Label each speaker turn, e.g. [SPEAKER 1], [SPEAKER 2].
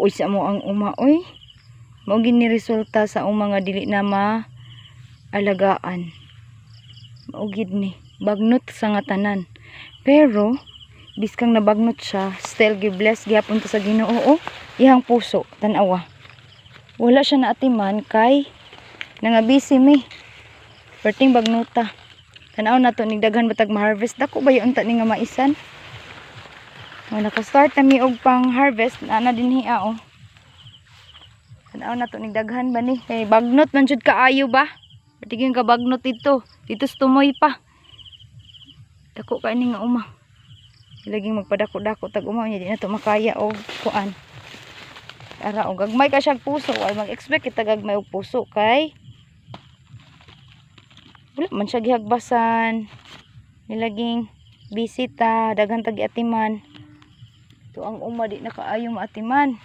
[SPEAKER 1] Luoy sa mo ang uma oy. Mao gini resulta sa mga dili na maalagaan. Mao gid ni bagnot sa nga tanan. Pero biskang nabagnot siya, still give bless gyapon to sa Ginoo. Iyang puso tan-awa. Wala siya naatiman kay nangabisi mi. Perting bagnuta. Tan-aw na to nigdaghan batag ma-harvest. Dako ba yung unta ni nga maisan? Naka-start na mi og pang harvest na dinhi oh. Tanaw na to nigdaghan ba ni? Kay bagnot man jud kaayo ba? Patigin ka bagnot dito. Dito tumoy pa. Dako ka ni nga uma. Laging magpadako-dako tag uma nya di na to makaya og kuan. Ara og gagmay ka siya puso, ay mag-expect kita gagmay og puso kay wala man siya gihagbasan. Nilaging bisita, daghan tag atiman. To ang uma di na kaayo maatiman.